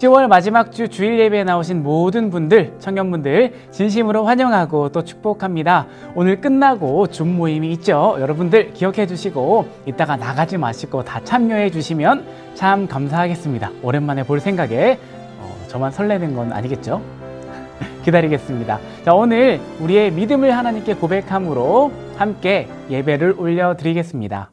10월 마지막 주 주일 예배에 나오신 모든 분들, 청년분들 진심으로 환영하고 또 축복합니다. 오늘 끝나고 줌 모임이 있죠. 여러분들 기억해 주시고 이따가 나가지 마시고 다 참여해 주시면 참 감사하겠습니다. 오랜만에 볼 생각에 저만 설레는 건 아니겠죠? 기다리겠습니다. 자, 오늘 우리의 믿음을 하나님께 고백함으로 함께 예배를 올려드리겠습니다.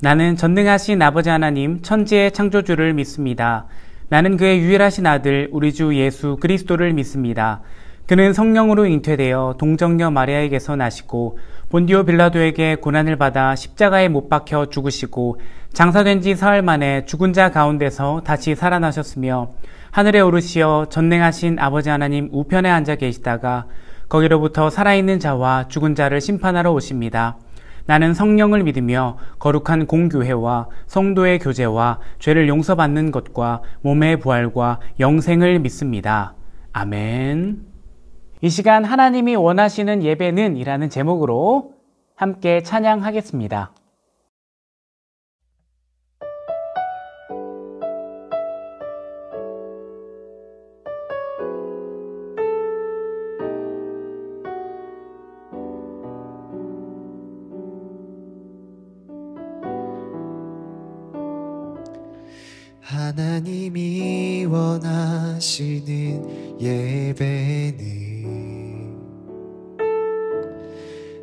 나는 전능하신 아버지 하나님 천지의 창조주를 믿습니다. 나는 그의 유일하신 아들 우리 주 예수 그리스도를 믿습니다. 그는 성령으로 잉태되어 동정녀 마리아에게서 나시고 본디오 빌라도에게 고난을 받아 십자가에 못 박혀 죽으시고 장사된 지 사흘 만에 죽은 자 가운데서 다시 살아나셨으며 하늘에 오르시어 전능하신 아버지 하나님 우편에 앉아 계시다가 거기로부터 살아있는 자와 죽은 자를 심판하러 오십니다. 나는 성령을 믿으며 거룩한 공교회와 성도의 교제와 죄를 용서받는 것과 몸의 부활과 영생을 믿습니다. 아멘. 이 시간 하나님이 원하시는 예배는 이라는 제목으로 함께 찬양하겠습니다. 하나님이 원하시는 예배는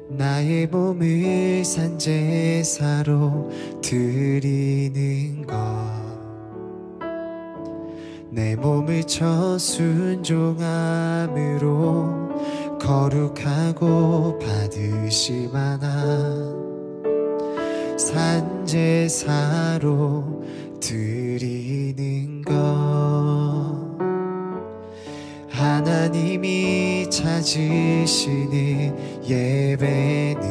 나의 몸을 산제사로 드리는 것, 내 몸을 저순종함으로 거룩하고 받으실 만한 산제사로 드리는 것, 하나님이 찾으시는 예배는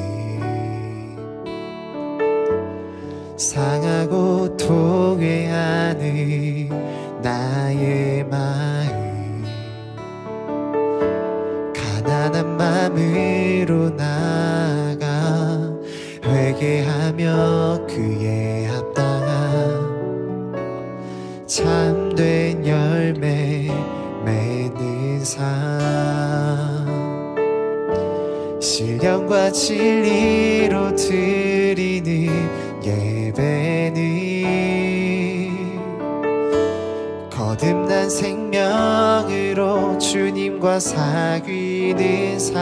상하고 통회하는 나의 마음, 가난한 마음으로 나아가 회개하며 그의 합당한 참된 열매 맺는 삶, 신령과 진리로 드리는 예배는 거듭난 생명으로 주님과 사귀는 삶,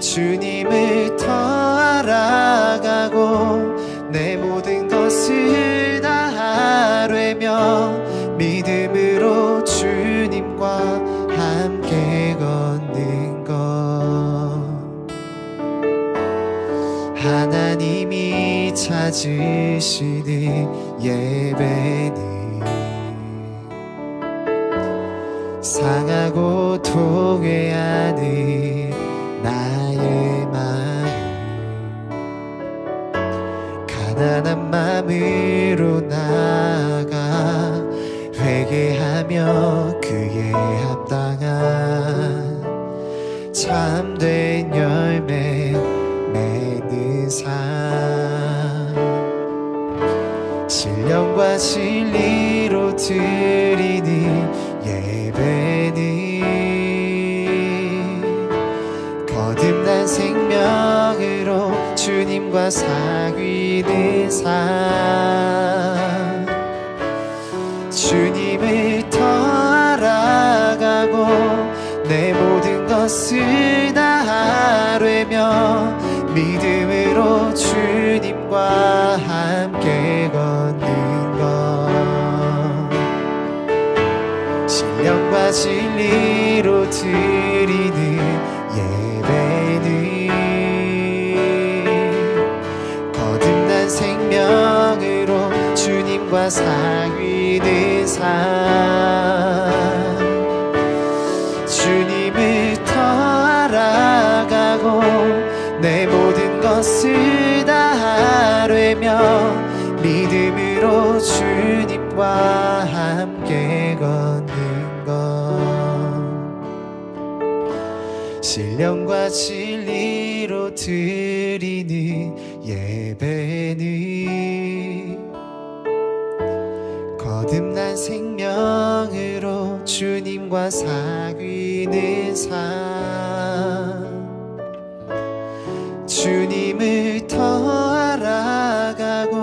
주님을 더 알아가고 내 모든 것을 다 아뢰며 믿음으로 주님과 함께 걷는 것, 하나님이 찾으시는 예배는 상하고 통회하는 나의 마음, 가난한 마음으로 나아가 회개하며 그의 합당한 참된 열매 맺는 삶, 신령과 진리로 드리는 예배는 거듭난 생명으로 주님과 사귀는 삶, 주님을 더 알아가고 내 모든 것을 다 아뢰며 믿음으로 주님과 함께 걷는 것, 신령과 진리로 드리는 예배는 거듭난 생명으로 주님과 사귀는 삶, 주님을 더 알아가고 내 모든 것을 다 아뢰며 믿음으로 주님과 함께 걷는 것, 신령과 진리로 드리는 예배는 거듭난 생명으로 주님과 사귀는 삶, 주님을 더 알아가고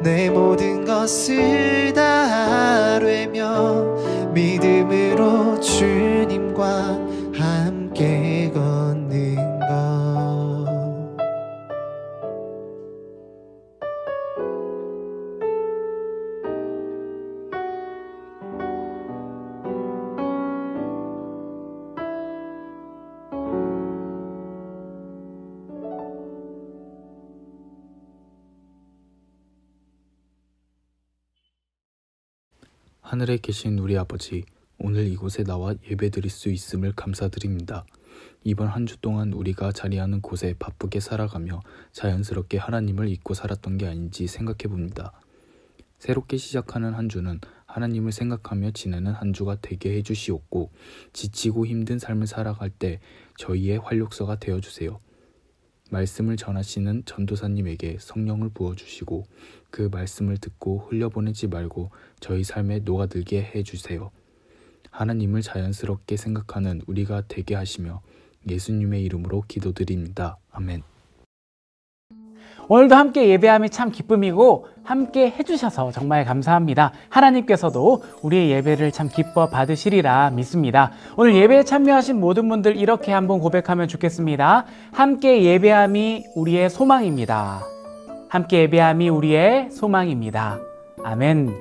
내 모든 것을 다 아뢰며 믿음으로 주님과 함께 걷는 것. 하늘에 계신 우리 아버지, 오늘 이곳에 나와 예배드릴 수 있음을 감사드립니다. 이번 한 주 동안 우리가 자리하는 곳에 바쁘게 살아가며 자연스럽게 하나님을 잊고 살았던 게 아닌지 생각해 봅니다. 새롭게 시작하는 한 주는 하나님을 생각하며 지내는 한 주가 되게 해주시옵고, 지치고 힘든 삶을 살아갈 때 저희의 활력소가 되어주세요. 말씀을 전하시는 전도사님에게 성령을 부어주시고 그 말씀을 듣고 흘려보내지 말고 저희 삶에 녹아들게 해주세요. 하나님을 자연스럽게 생각하는 우리가 되게 하시며 예수님의 이름으로 기도드립니다. 아멘. 오늘도 함께 예배함이 참 기쁨이고 함께 해주셔서 정말 감사합니다. 하나님께서도 우리의 예배를 참 기뻐 받으시리라 믿습니다. 오늘 예배에 참여하신 모든 분들 이렇게 한번 고백하면 좋겠습니다. 함께 예배함이 우리의 소망입니다. 함께 예배함이 우리의 소망입니다. 아멘.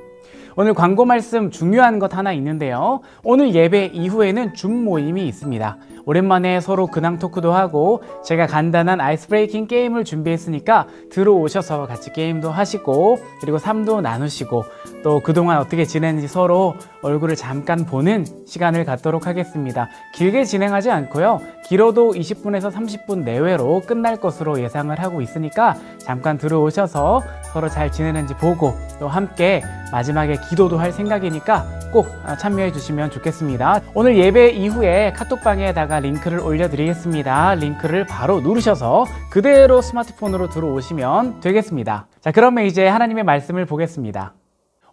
오늘 광고 말씀 중요한 것 하나 있는데요. 오늘 예배 이후에는 줌 모임이 있습니다. 오랜만에 서로 근황 토크도 하고 제가 간단한 아이스 브레이킹 게임을 준비했으니까 들어오셔서 같이 게임도 하시고 그리고 삶도 나누시고 또 그동안 어떻게 지냈는지 서로 얼굴을 잠깐 보는 시간을 갖도록 하겠습니다. 길게 진행하지 않고요. 길어도 20분에서 30분 내외로 끝날 것으로 예상을 하고 있으니까 잠깐 들어오셔서 서로 잘 지내는지 보고 또 함께 마지막에 기도도 할 생각이니까 꼭 참여해 주시면 좋겠습니다. 오늘 예배 이후에 카톡방에다가 링크를 올려드리겠습니다. 링크를 바로 누르셔서 그대로 스마트폰으로 들어오시면 되겠습니다. 자, 그러면 이제 하나님의 말씀을 보겠습니다.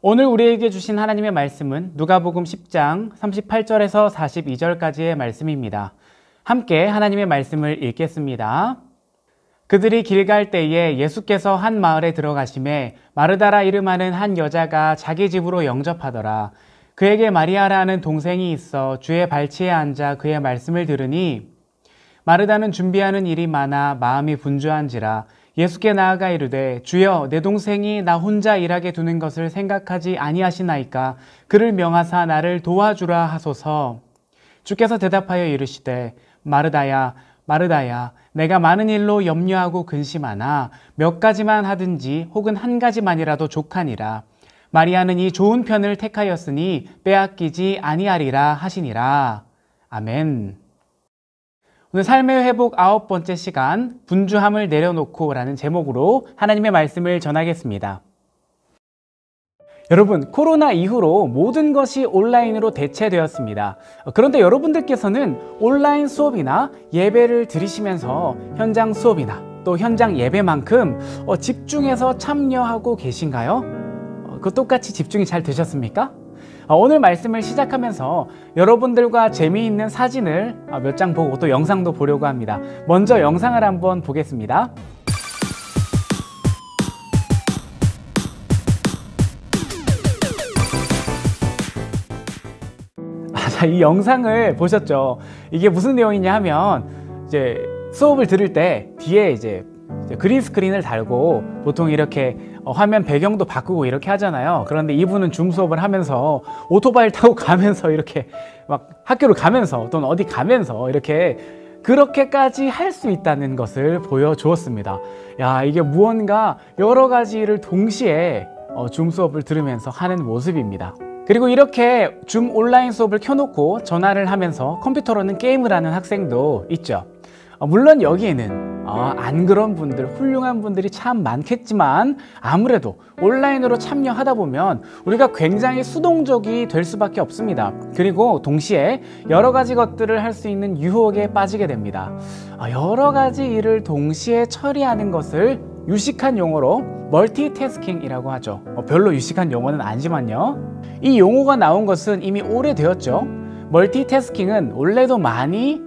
오늘 우리에게 주신 하나님의 말씀은 누가복음 10장 38절에서 42절까지의 말씀입니다. 함께 하나님의 말씀을 읽겠습니다. 그들이 길 갈 때에 예수께서 한 마을에 들어가심에 마르다라 이름하는 한 여자가 자기 집으로 영접하더라. 그에게 마리아라는 동생이 있어 주의 발치에 앉아 그의 말씀을 들으니 마르다는 준비하는 일이 많아 마음이 분주한지라 예수께 나아가 이르되 주여 내 동생이 나 혼자 일하게 두는 것을 생각하지 아니하시나이까 그를 명하사 나를 도와주라 하소서. 주께서 대답하여 이르시되 마르다야 마르다야 내가 많은 일로 염려하고 근심하나 몇 가지만 하든지 혹은 한 가지만이라도 족하니라. 마리아는 이 좋은 편을 택하였으니 빼앗기지 아니하리라 하시니라. 아멘. 오늘 삶의 회복 9번째 시간 분주함을 내려놓고 라는 제목으로 하나님의 말씀을 전하겠습니다. 여러분, 코로나 이후로 모든 것이 온라인으로 대체되었습니다. 그런데 여러분들께서는 온라인 수업이나 예배를 들으시면서 현장 수업이나 또 현장 예배만큼 집중해서 참여하고 계신가요? 그 똑같이 집중이 잘 되셨습니까? 오늘 말씀을 시작하면서 여러분들과 재미있는 사진을 몇 장 보고 또 영상도 보려고 합니다. 먼저 영상을 한번 보겠습니다. 자, 이 영상을 보셨죠? 이게 무슨 내용이냐 하면 이제 수업을 들을 때 뒤에 이제 그린 스크린을 달고 보통 이렇게 화면 배경도 바꾸고 이렇게 하잖아요. 그런데 이분은 줌 수업을 하면서 오토바이를 타고 가면서 이렇게 막 학교를 가면서 또는 어디 가면서 이렇게 그렇게까지 할 수 있다는 것을 보여주었습니다. 야, 이게 무언가 여러 가지를 동시에 줌 수업을 들으면서 하는 모습입니다. 그리고 이렇게 줌 온라인 수업을 켜놓고 전화를 하면서 컴퓨터로는 게임을 하는 학생도 있죠. 물론 여기에는 안 그런 분들, 훌륭한 분들이 참 많겠지만 아무래도 온라인으로 참여하다 보면 우리가 굉장히 수동적이 될 수밖에 없습니다. 그리고 동시에 여러 가지 것들을 할 수 있는 유혹에 빠지게 됩니다. 여러 가지 일을 동시에 처리하는 것을 유식한 용어로 멀티태스킹이라고 하죠. 별로 유식한 용어는 아니지만요. 이 용어가 나온 것은 이미 오래되었죠. 멀티태스킹은 원래도 많이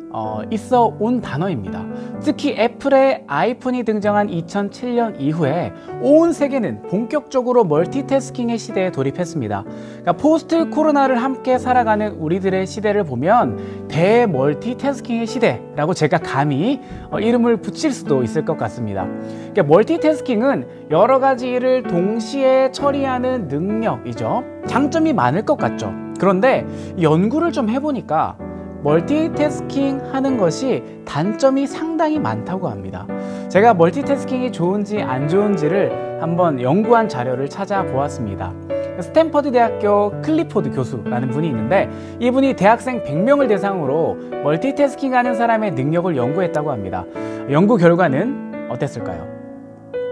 있어 온 단어입니다. 특히 애플의 아이폰이 등장한 2007년 이후에 온 세계는 본격적으로 멀티태스킹의 시대에 돌입했습니다. 그러니까 포스트 코로나를 함께 살아가는 우리들의 시대를 보면 대멀티태스킹의 시대라고 제가 감히 이름을 붙일 수도 있을 것 같습니다. 그러니까 멀티태스킹은 여러 가지 일을 동시에 처리하는 능력이죠. 장점이 많을 것 같죠. 그런데 연구를 좀 해보니까 멀티태스킹 하는 것이 단점이 상당히 많다고 합니다. 제가 멀티태스킹이 좋은지 안 좋은지를 한번 연구한 자료를 찾아보았습니다. 스탠퍼드 대학교 클리포드 교수라는 분이 있는데 이분이 대학생 100명을 대상으로 멀티태스킹 하는 사람의 능력을 연구했다고 합니다. 연구 결과는 어땠을까요?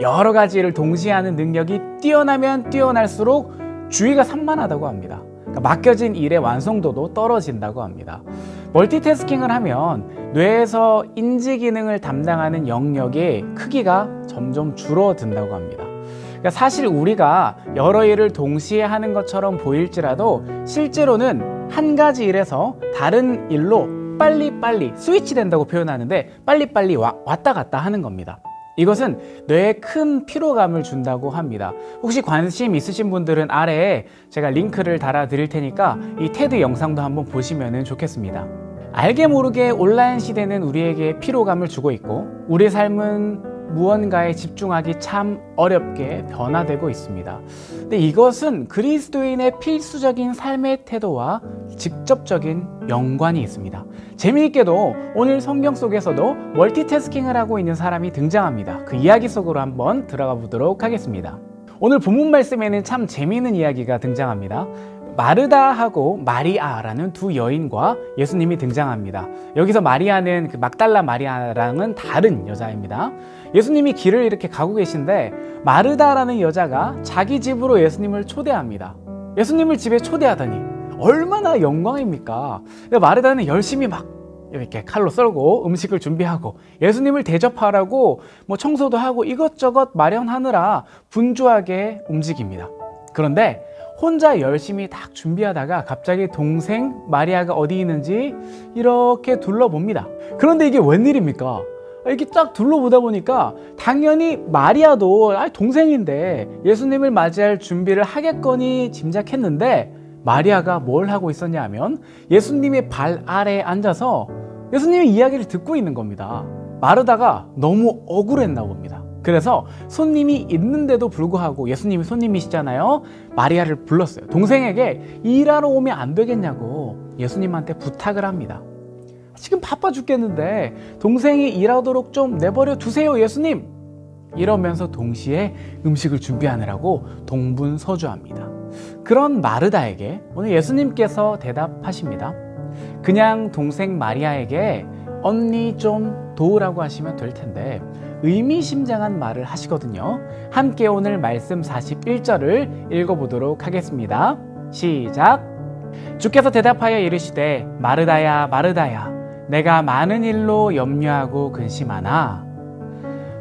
여러 가지 일을 동시에 하는 능력이 뛰어나면 뛰어날수록 주의가 산만하다고 합니다. 맡겨진 일의 완성도도 떨어진다고 합니다. 멀티태스킹을 하면 뇌에서 인지 기능을 담당하는 영역의 크기가 점점 줄어든다고 합니다. 그러니까 사실 우리가 여러 일을 동시에 하는 것처럼 보일지라도 실제로는 한 가지 일에서 다른 일로 빨리빨리 스위치 된다고 표현하는데 빨리빨리 왔다 갔다 하는 겁니다. 이것은 뇌에 큰 피로감을 준다고 합니다. 혹시 관심 있으신 분들은 아래에 제가 링크를 달아 드릴 테니까 이 테드 영상도 한번 보시면 좋겠습니다. 알게 모르게 온라인 시대는 우리에게 피로감을 주고 있고 우리 삶은 무언가에 집중하기 참 어렵게 변화되고 있습니다. 근데 이것은 그리스도인의 필수적인 삶의 태도와 직접적인 연관이 있습니다. 재미있게도 오늘 성경 속에서도 멀티태스킹을 하고 있는 사람이 등장합니다. 그 이야기 속으로 한번 들어가 보도록 하겠습니다. 오늘 본문 말씀에는 참 재미있는 이야기가 등장합니다. 마르다하고 마리아라는 두 여인과 예수님이 등장합니다. 여기서 마리아는 그 막달라 마리아랑은 다른 여자입니다. 예수님이 길을 이렇게 가고 계신데 마르다라는 여자가 자기 집으로 예수님을 초대합니다. 예수님을 집에 초대하다니 얼마나 영광입니까? 마르다는 열심히 막 이렇게 칼로 썰고 음식을 준비하고 예수님을 대접하라고 청소도 하고 이것저것 마련하느라 분주하게 움직입니다. 그런데 혼자 열심히 딱 준비하다가 갑자기 동생 마리아가 어디 있는지 이렇게 둘러봅니다. 그런데 이게 웬일입니까? 이렇게 딱 둘러보다 보니까 당연히 마리아도 동생인데 예수님을 맞이할 준비를 하겠거니 짐작했는데 마리아가 뭘 하고 있었냐 하면 예수님의 발 아래에 앉아서 예수님의 이야기를 듣고 있는 겁니다. 마르다가 너무 억울했나 봅니다. 그래서 손님이 있는데도 불구하고 예수님이 손님이시잖아요. 마리아를 불렀어요. 동생에게 일하러 오면 안 되겠냐고 예수님한테 부탁을 합니다. 지금 바빠 죽겠는데 동생이 일하도록 좀 내버려 두세요 예수님. 이러면서 동시에 음식을 준비하느라고 동분서주합니다. 그런 마르다에게 오늘 예수님께서 대답하십니다. 그냥 동생 마리아에게 언니 좀 도우라고 하시면 될 텐데 의미심장한 말을 하시거든요. 함께 오늘 말씀 41절을 읽어보도록 하겠습니다. 시작. 주께서 대답하여 이르시되 마르다야 마르다야 내가 많은 일로 염려하고 근심하나.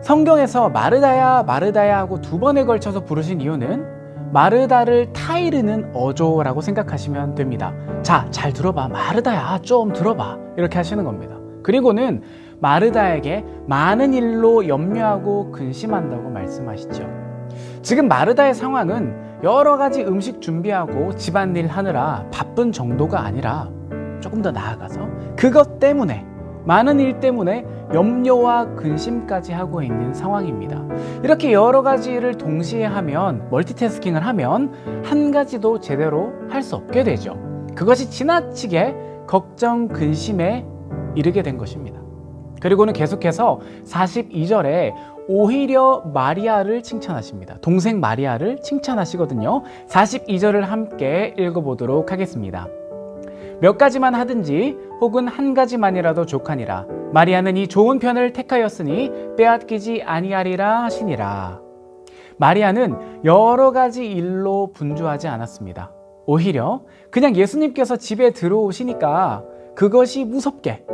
성경에서 마르다야 마르다야 하고 두 번에 걸쳐서 부르신 이유는 마르다를 타이르는 어조라고 생각하시면 됩니다. 자, 잘 들어봐. 마르다야 좀 들어봐. 이렇게 하시는 겁니다. 그리고는 마르다에게 많은 일로 염려하고 근심한다고 말씀하시죠. 지금 마르다의 상황은 여러 가지 음식 준비하고 집안일 하느라 바쁜 정도가 아니라 조금 더 나아가서 그것 때문에 많은 일 때문에 염려와 근심까지 하고 있는 상황입니다. 이렇게 여러 가지 일을 동시에 하면 멀티태스킹을 하면 한 가지도 제대로 할 수 없게 되죠. 그것이 지나치게 걱정, 근심에 이르게 된 것입니다. 그리고는 계속해서 42절에 오히려 마리아를 칭찬하십니다. 동생 마리아를 칭찬하시거든요. 42절을 함께 읽어보도록 하겠습니다. 몇 가지만 하든지 혹은 한 가지만이라도 족하니라. 마리아는 이 좋은 편을 택하였으니 빼앗기지 아니하리라 하시니라. 마리아는 여러 가지 일로 분주하지 않았습니다. 오히려 그냥 예수님께서 집에 들어오시니까 그것이 무섭게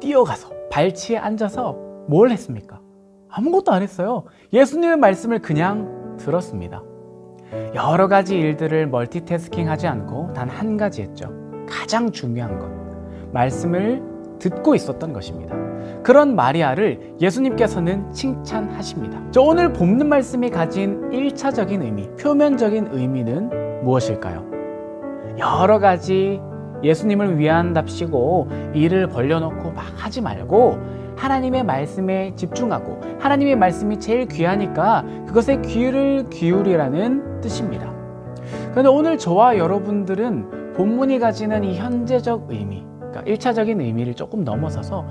뛰어가서 발치에 앉아서 뭘 했습니까? 아무것도 안 했어요. 예수님의 말씀을 그냥 들었습니다. 여러 가지 일들을 멀티태스킹 하지 않고 단 한 가지 했죠. 가장 중요한 것, 말씀을 듣고 있었던 것입니다. 그런 마리아를 예수님께서는 칭찬하십니다. 오늘 본문 말씀이 가진 1차적인 의미, 표면적인 의미는 무엇일까요? 여러 가지 예수님을 위한답시고 일을 벌려놓고 막 하지 말고 하나님의 말씀에 집중하고 하나님의 말씀이 제일 귀하니까 그것에 귀를 기울이라는 뜻입니다. 그런데 오늘 저와 여러분들은 본문이 가지는 이 현재적 의미, 그러니까 1차적인 의미를 조금 넘어서서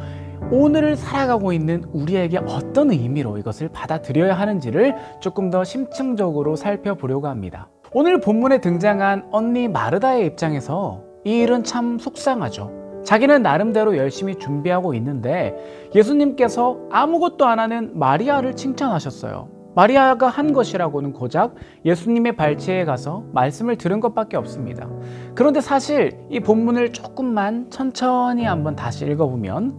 오늘을 살아가고 있는 우리에게 어떤 의미로 이것을 받아들여야 하는지를 조금 더 심층적으로 살펴보려고 합니다. 오늘 본문에 등장한 언니 마르다의 입장에서 이 일은 참 속상하죠. 자기는 나름대로 열심히 준비하고 있는데 예수님께서 아무것도 안 하는 마리아를 칭찬하셨어요. 마리아가 한 것이라고는 고작 예수님의 발치에 가서 말씀을 들은 것밖에 없습니다. 그런데 사실 이 본문을 조금만 천천히 한번 다시 읽어보면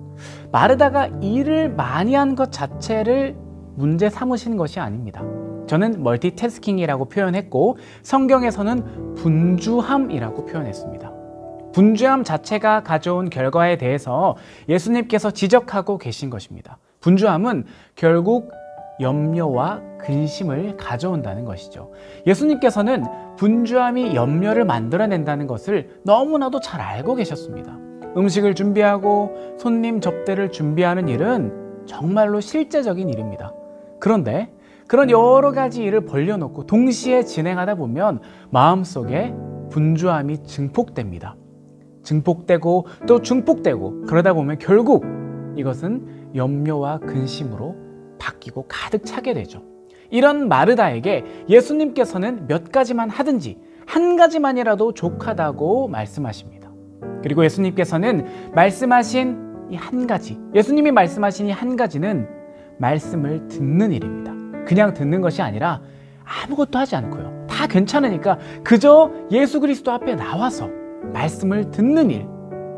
마르다가 일을 많이 한 것 자체를 문제 삼으신 것이 아닙니다. 저는 멀티태스킹이라고 표현했고 성경에서는 분주함이라고 표현했습니다. 분주함 자체가 가져온 결과에 대해서 예수님께서 지적하고 계신 것입니다. 분주함은 결국 염려와 근심을 가져온다는 것이죠. 예수님께서는 분주함이 염려를 만들어낸다는 것을 너무나도 잘 알고 계셨습니다. 음식을 준비하고 손님 접대를 준비하는 일은 정말로 실제적인 일입니다. 그런데 그런 여러 가지 일을 벌려놓고 동시에 진행하다 보면 마음속에 분주함이 증폭됩니다. 증폭되고 또 중폭되고 그러다 보면 결국 이것은 염려와 근심으로 바뀌고 가득 차게 되죠. 이런 마르다에게 예수님께서는 몇 가지만 하든지 한 가지만이라도 족하다고 말씀하십니다. 그리고 예수님께서는 말씀하신 이 한 가지, 예수님이 말씀하신 이 한 가지는 말씀을 듣는 일입니다. 그냥 듣는 것이 아니라 아무것도 하지 않고요. 다 괜찮으니까 그저 예수 그리스도 앞에 나와서 말씀을 듣는 일,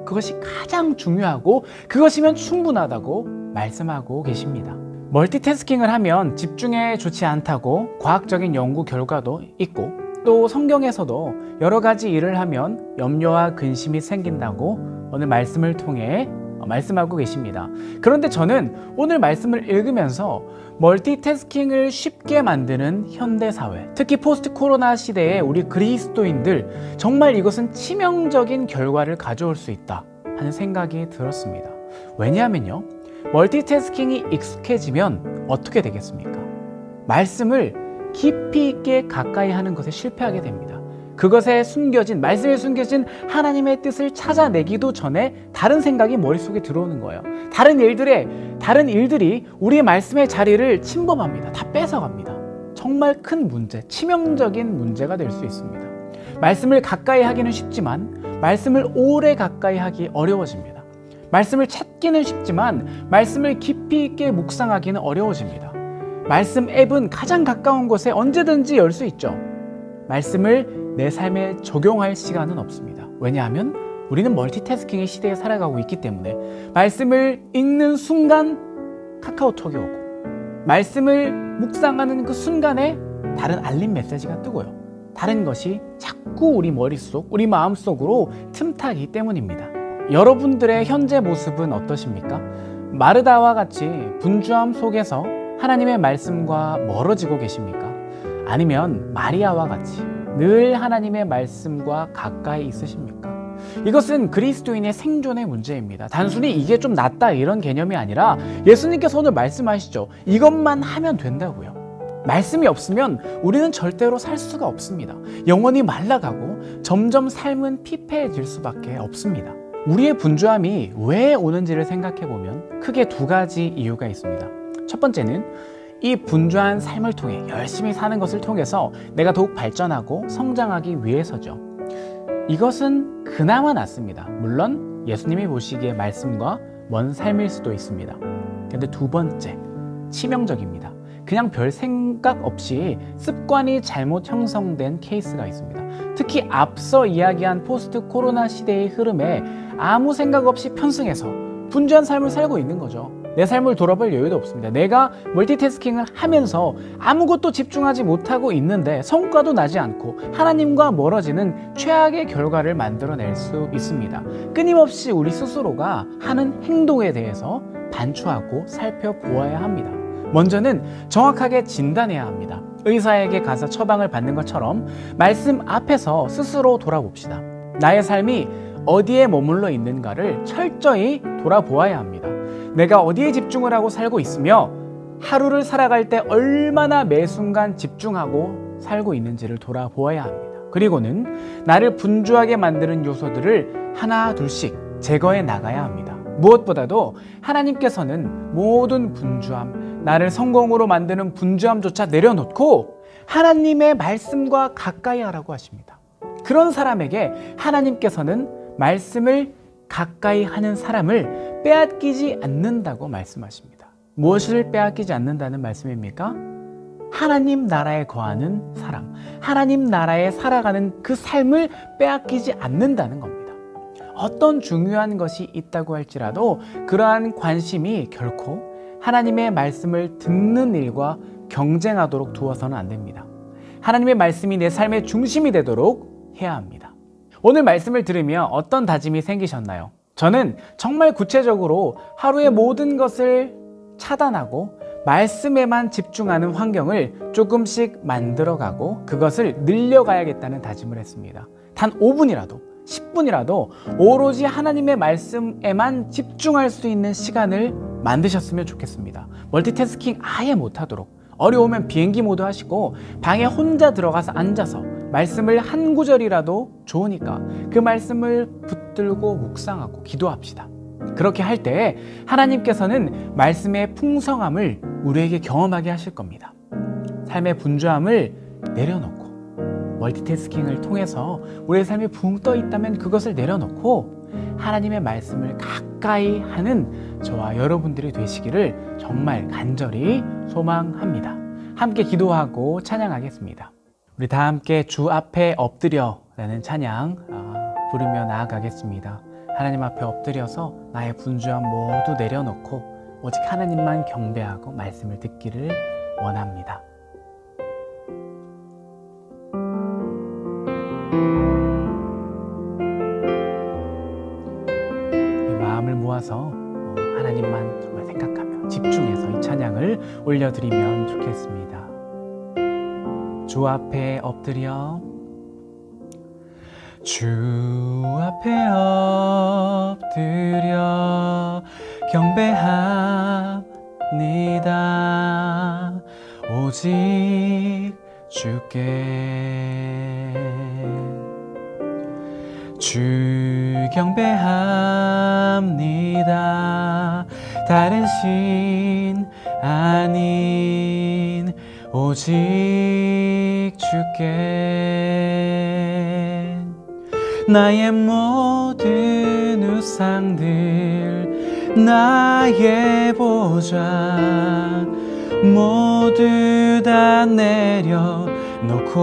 그것이 가장 중요하고 그것이면 충분하다고 말씀하고 계십니다. 멀티태스킹을 하면 집중에 좋지 않다고 과학적인 연구 결과도 있고 또 성경에서도 여러 가지 일을 하면 염려와 근심이 생긴다고 오늘 말씀을 통해 말씀하고 계십니다. 그런데 저는 오늘 말씀을 읽으면서 멀티태스킹을 쉽게 만드는 현대사회, 특히 포스트 코로나 시대에 우리 그리스도인들 정말 이것은 치명적인 결과를 가져올 수 있다 하는 생각이 들었습니다. 왜냐하면요, 멀티태스킹이 익숙해지면 어떻게 되겠습니까? 말씀을 깊이 있게 가까이 하는 것에 실패하게 됩니다. 그것에 숨겨진, 말씀에 숨겨진 하나님의 뜻을 찾아내기도 전에 다른 생각이 머릿속에 들어오는 거예요. 다른 일들이 우리의 말씀의 자리를 침범합니다. 다 뺏어갑니다. 정말 큰 문제, 치명적인 문제가 될 수 있습니다. 말씀을 가까이 하기는 쉽지만 말씀을 오래 가까이 하기 어려워집니다. 말씀을 찾기는 쉽지만 말씀을 깊이 있게 묵상하기는 어려워집니다. 말씀 앱은 가장 가까운 곳에 언제든지 열 수 있죠. 말씀을 내 삶에 적용할 시간은 없습니다. 왜냐하면 우리는 멀티태스킹의 시대에 살아가고 있기 때문에 말씀을 읽는 순간 카카오톡이 오고 말씀을 묵상하는 그 순간에 다른 알림 메시지가 뜨고요. 다른 것이 자꾸 우리 머릿속, 우리 마음속으로 틈타기 때문입니다. 여러분들의 현재 모습은 어떠십니까? 마르다와 같이 분주함 속에서 하나님의 말씀과 멀어지고 계십니까? 아니면 마리아와 같이 늘 하나님의 말씀과 가까이 있으십니까? 이것은 그리스도인의 생존의 문제입니다. 단순히 이게 좀 낫다 이런 개념이 아니라 예수님께서 오늘 말씀하시죠. 이것만 하면 된다고요. 말씀이 없으면 우리는 절대로 살 수가 없습니다. 영혼이 말라가고 점점 삶은 피폐해질 수밖에 없습니다. 우리의 분주함이 왜 오는지를 생각해보면 크게 두 가지 이유가 있습니다. 첫 번째는 이 분주한 삶을 통해 열심히 사는 것을 통해서 내가 더욱 발전하고 성장하기 위해서죠. 이것은 그나마 낫습니다. 물론 예수님이 보시기에 말씀과 먼 삶일 수도 있습니다. 근데 두 번째, 치명적입니다. 그냥 별 생각 없이 습관이 잘못 형성된 케이스가 있습니다. 특히 앞서 이야기한 포스트 코로나 시대의 흐름에 아무 생각 없이 편승해서 분주한 삶을 살고 있는 거죠. 내 삶을 돌아볼 여유도 없습니다. 내가 멀티태스킹을 하면서 아무것도 집중하지 못하고 있는데 성과도 나지 않고 하나님과 멀어지는 최악의 결과를 만들어낼 수 있습니다. 끊임없이 우리 스스로가 하는 행동에 대해서 반추하고 살펴보아야 합니다. 먼저는 정확하게 진단해야 합니다. 의사에게 가서 처방을 받는 것처럼 말씀 앞에서 스스로 돌아봅시다. 나의 삶이 어디에 머물러 있는가를 철저히 돌아보아야 합니다. 내가 어디에 집중을 하고 살고 있으며 하루를 살아갈 때 얼마나 매 순간 집중하고 살고 있는지를 돌아보아야 합니다. 그리고는 나를 분주하게 만드는 요소들을 하나 둘씩 제거해 나가야 합니다. 무엇보다도 하나님께서는 모든 분주함, 나를 성공으로 만드는 분주함조차 내려놓고 하나님의 말씀과 가까이 하라고 하십니다. 그런 사람에게 하나님께서는 말씀을 가까이 하는 사람을 빼앗기지 않는다고 말씀하십니다. 무엇을 빼앗기지 않는다는 말씀입니까? 하나님 나라에 거하는 사람, 하나님 나라에 살아가는 그 삶을 빼앗기지 않는다는 겁니다. 어떤 중요한 것이 있다고 할지라도 그러한 관심이 결코 하나님의 말씀을 듣는 일과 경쟁하도록 두어서는 안 됩니다. 하나님의 말씀이 내 삶의 중심이 되도록 해야 합니다. 오늘 말씀을 들으며 어떤 다짐이 생기셨나요? 저는 정말 구체적으로 하루의 모든 것을 차단하고 말씀에만 집중하는 환경을 조금씩 만들어가고 그것을 늘려가야겠다는 다짐을 했습니다. 단 5분이라도 10분이라도 오로지 하나님의 말씀에만 집중할 수 있는 시간을 만드셨으면 좋겠습니다. 멀티태스킹 아예 못하도록, 어려우면 비행기 모드 하시고 방에 혼자 들어가서 앉아서 말씀을 한 구절이라도 좋으니까 그 말씀을 붙들고 묵상하고 기도합시다. 그렇게 할 때 하나님께서는 말씀의 풍성함을 우리에게 경험하게 하실 겁니다. 삶의 분주함을 내려놓고 멀티태스킹을 통해서 우리의 삶이 붕 떠 있다면 그것을 내려놓고 하나님의 말씀을 가까이 하는 저와 여러분들이 되시기를 정말 간절히 소망합니다. 함께 기도하고 찬양하겠습니다. 우리 다 함께 주 앞에 엎드려 라는 찬양 부르며 나아가겠습니다. 하나님 앞에 엎드려서 나의 분주함 모두 내려놓고 오직 하나님만 경배하고 말씀을 듣기를 원합니다. 마음을 모아서 하나님만 정말 생각하며 집중해서 이 찬양을 올려드리면 좋겠습니다. 주 앞에 엎드려 주 앞에 엎드려 경배합니다. 오직 주께 주 경배합니다. 다른 신 아닌 오직 주께 나의 모든 우상들 나의 보좌 모두 다 내려놓고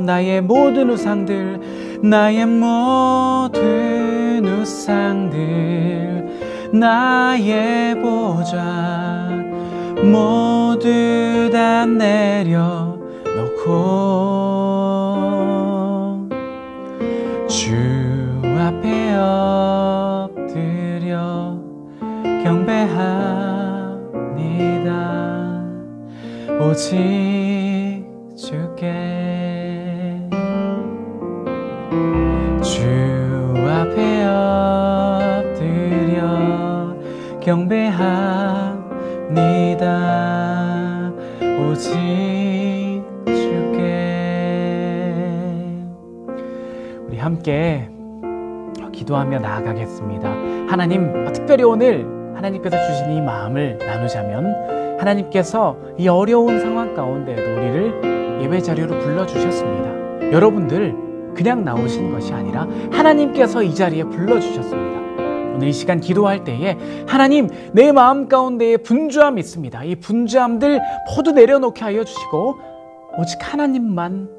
나의 모든 우상들 나의 모든 우상들 나의 보좌 모두 다 내려놓고 주 앞에 엎드려 경배합니다. 오직 주께 주 앞에 엎드려 경배합니다. 오직 주께 우리 함께 기도하며 나아가겠습니다. 하나님, 특별히 오늘 하나님께서 주신 이 마음을 나누자면 하나님께서 이 어려운 상황 가운데에도 우리를 예배 자리로 불러주셨습니다. 여러분들 그냥 나오신 것이 아니라 하나님께서 이 자리에 불러주셨습니다. 오늘 이 시간 기도할 때에 하나님, 내 마음 가운데에 분주함이 있습니다. 이 분주함들 모두 내려놓게 하여 주시고 오직 하나님만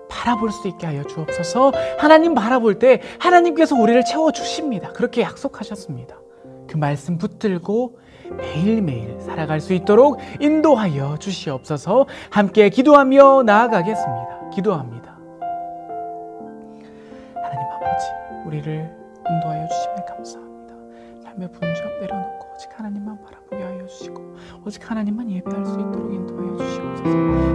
바라볼 수 있게 하여 주옵소서. 하나님 바라볼 때 하나님께서 우리를 채워주십니다. 그렇게 약속하셨습니다. 그 말씀 붙들고 매일매일 살아갈 수 있도록 인도하여 주시옵소서. 함께 기도하며 나아가겠습니다. 기도합니다. 하나님 아버지, 우리를 인도하여 주시면 감사합니다. 삶의 분주함 내려놓고 오직 하나님만 바라보게 하여 주시고 오직 하나님만 예배할 수 있도록 인도하여 주시옵소서.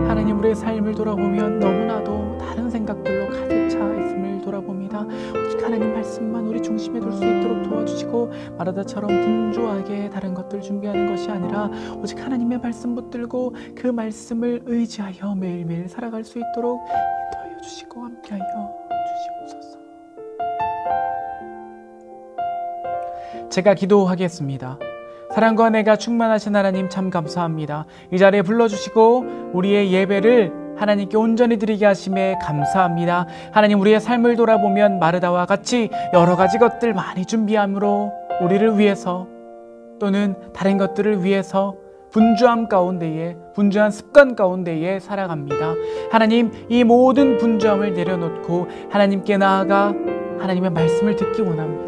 하나님, 우리의 삶을 돌아보면 너무나도 다른 생각들로 가득 차 있음을 돌아봅니다. 오직 하나님 말씀만 우리 중심에 둘 수 있도록 도와주시고 마르다처럼 분주하게 다른 것들 준비하는 것이 아니라 오직 하나님의 말씀 붙들고 그 말씀을 의지하여 매일매일 살아갈 수 있도록 인도하여 주시고 함께하여 주시옵소서. 제가 기도하겠습니다. 사랑과 은혜가 충만하신 하나님 참 감사합니다. 이 자리에 불러주시고 우리의 예배를 하나님께 온전히 드리게 하심에 감사합니다. 하나님, 우리의 삶을 돌아보면 마르다와 같이 여러 가지 것들 많이 준비함으로 우리를 위해서 또는 다른 것들을 위해서 분주함 가운데에, 분주한 습관 가운데에 살아갑니다. 하나님, 이 모든 분주함을 내려놓고 하나님께 나아가 하나님의 말씀을 듣기 원합니다.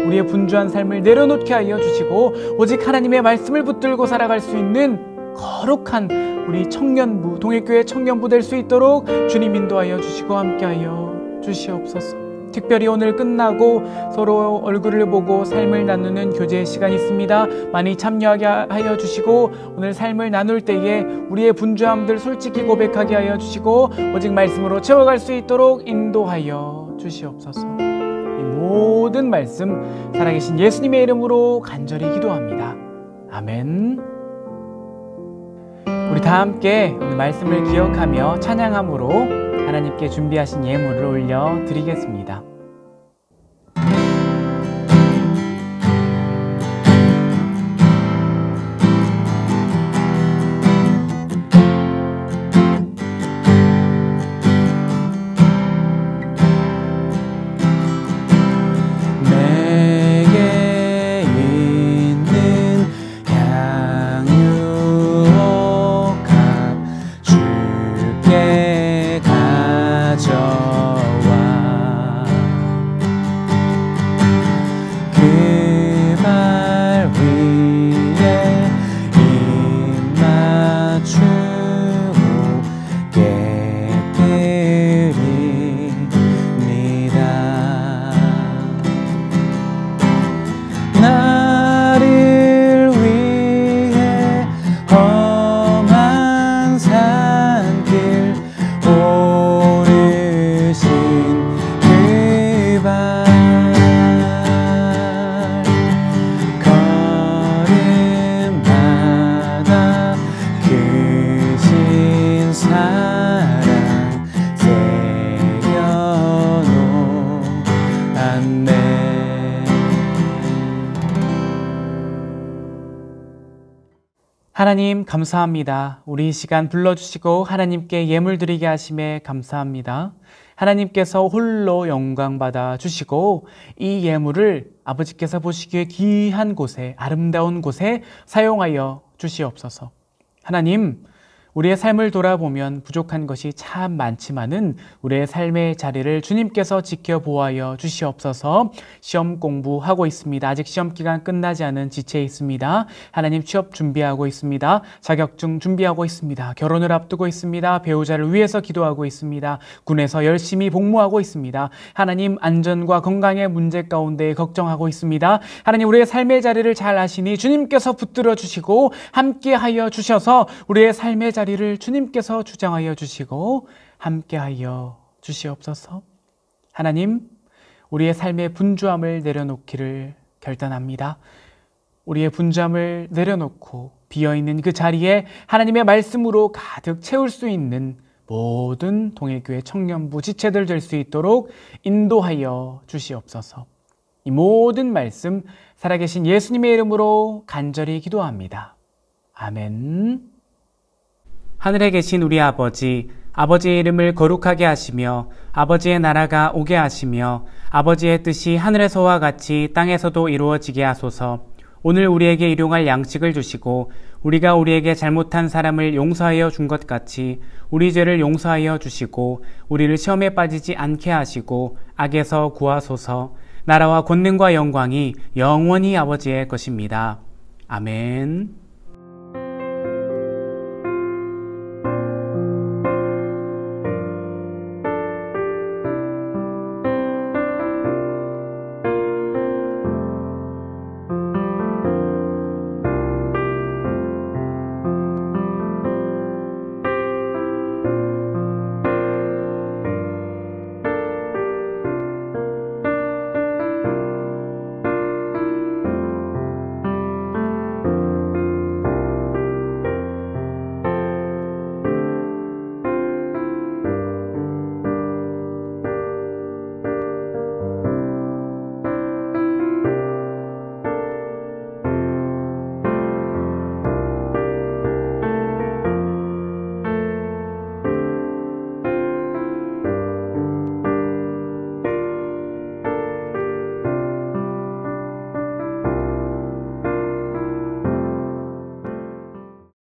우리의 분주한 삶을 내려놓게 하여 주시고 오직 하나님의 말씀을 붙들고 살아갈 수 있는 거룩한 우리 청년부, 동일교회 청년부 될 수 있도록 주님 인도하여 주시고 함께하여 주시옵소서. 특별히 오늘 끝나고 서로 얼굴을 보고 삶을 나누는 교제 시간이 있습니다. 많이 참여하게 하여 주시고 오늘 삶을 나눌 때에 우리의 분주함들 솔직히 고백하게 하여 주시고 오직 말씀으로 채워갈 수 있도록 인도하여 주시옵소서. 이 모든 말씀 살아계신 예수님의 이름으로 간절히 기도합니다. 아멘. 우리 다 함께 오늘 말씀을 기억하며 찬양함으로 하나님께 준비하신 예물을 올려 드리겠습니다. 하나님 감사합니다. 우리 이 시간 불러주시고 하나님께 예물 드리게 하심에 감사합니다. 하나님께서 홀로 영광 받아 주시고 이 예물을 아버지께서 보시기에 귀한 곳에, 아름다운 곳에 사용하여 주시옵소서. 하나님, 우리의 삶을 돌아보면 부족한 것이 참 많지만은 우리의 삶의 자리를 주님께서 지켜보아여 주시옵소서. 시험 공부하고 있습니다. 아직 시험 기간 끝나지 않은 지체에 있습니다. 하나님, 취업 준비하고 있습니다. 자격증 준비하고 있습니다. 결혼을 앞두고 있습니다. 배우자를 위해서 기도하고 있습니다. 군에서 열심히 복무하고 있습니다. 하나님, 안전과 건강의 문제 가운데 걱정하고 있습니다. 하나님, 우리의 삶의 자리를 잘 아시니 주님께서 붙들어 주시고 함께하여 주셔서 우리의 삶의 자리를 주님께서 주장하여 주시고 함께하여 주시옵소서. 하나님, 우리의 삶의 분주함을 내려놓기를 결단합니다. 우리의 분주함을 내려놓고 비어있는 그 자리에 하나님의 말씀으로 가득 채울 수 있는 모든 동일교회 청년부 지체들 될 수 있도록 인도하여 주시옵소서. 이 모든 말씀 살아계신 예수님의 이름으로 간절히 기도합니다. 아멘. 하늘에 계신 우리 아버지, 아버지의 이름을 거룩하게 하시며 아버지의 나라가 오게 하시며 아버지의 뜻이 하늘에서와 같이 땅에서도 이루어지게 하소서. 오늘 우리에게 일용할 양식을 주시고 우리가 우리에게 잘못한 사람을 용서하여 준 것 같이 우리 죄를 용서하여 주시고 우리를 시험에 빠지지 않게 하시고 악에서 구하소서. 나라와 권능과 영광이 영원히 아버지의 것입니다. 아멘.